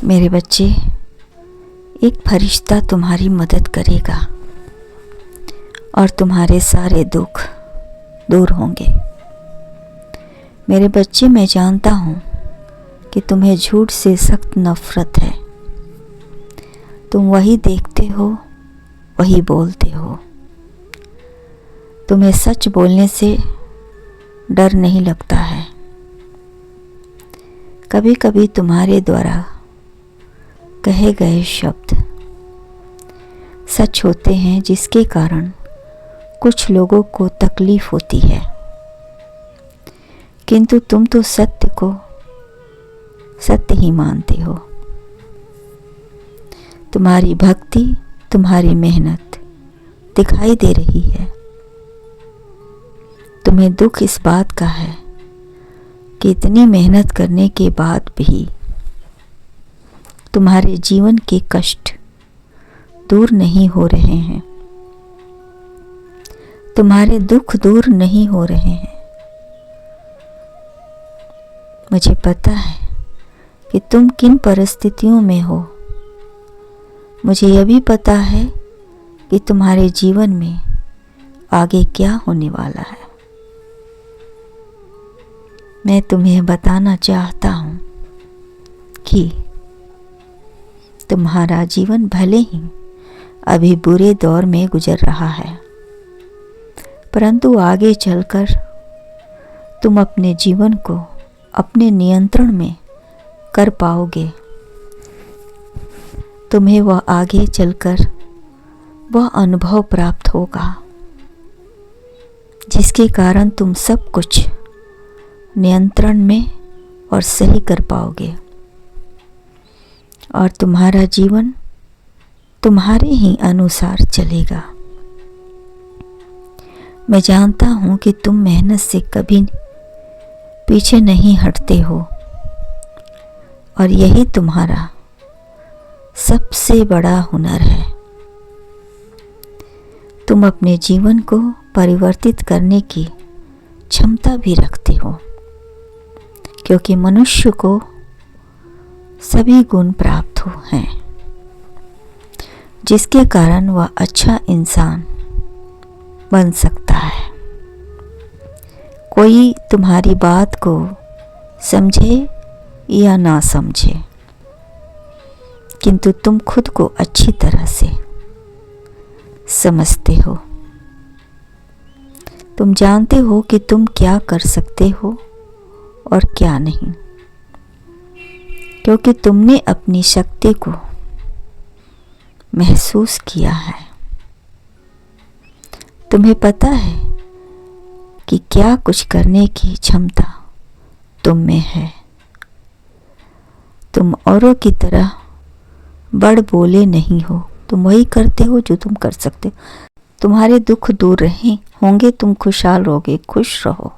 मेरे बच्चे, एक फरिश्ता तुम्हारी मदद करेगा और तुम्हारे सारे दुख दूर होंगे। मेरे बच्चे, मैं जानता हूँ कि तुम्हें झूठ से सख्त नफरत है। तुम वही देखते हो, वही बोलते हो। तुम्हें सच बोलने से डर नहीं लगता है। कभी कभी तुम्हारे द्वारा कहे गए शब्द सच होते हैं, जिसके कारण कुछ लोगों को तकलीफ होती है, किंतु तुम तो सत्य को सत्य ही मानते हो। तुम्हारी भक्ति, तुम्हारी मेहनत दिखाई दे रही है। तुम्हें दुख इस बात का है कि इतनी मेहनत करने के बाद भी तुम्हारे जीवन के कष्ट दूर नहीं हो रहे हैं, तुम्हारे दुख दूर नहीं हो रहे हैं। मुझे पता है कि तुम किन परिस्थितियों में हो। मुझे यह भी पता है कि तुम्हारे जीवन में आगे क्या होने वाला है। मैं तुम्हें बताना चाहता हूँ कि तुम्हारा जीवन भले ही अभी बुरे दौर में गुजर रहा है, परंतु आगे चलकर तुम अपने जीवन को अपने नियंत्रण में कर पाओगे। तुम्हें वह आगे चलकर वह अनुभव प्राप्त होगा जिसके कारण तुम सब कुछ नियंत्रण में और सही कर पाओगे, और तुम्हारा जीवन तुम्हारे ही अनुसार चलेगा। मैं जानता हूँ कि तुम मेहनत से कभी पीछे नहीं हटते हो, और यही तुम्हारा सबसे बड़ा हुनर है। तुम अपने जीवन को परिवर्तित करने की क्षमता भी रखते हो, क्योंकि मनुष्य को सभी गुण प्राप्त हैं, जिसके कारण वह अच्छा इंसान बन सकता है। कोई तुम्हारी बात को समझे या ना समझे, किंतु तुम खुद को अच्छी तरह से समझते हो। तुम जानते हो कि तुम क्या कर सकते हो और क्या नहीं, क्योंकि तुमने अपनी शक्ति को महसूस किया है। तुम्हें पता है कि क्या कुछ करने की क्षमता तुम में है। तुम औरों की तरह बड़ बोले नहीं हो। तुम वही करते हो जो तुम कर सकते हो। तुम्हारे दुख दूर रहे होंगे, तुम खुशहाल रहोगे। खुश रहो।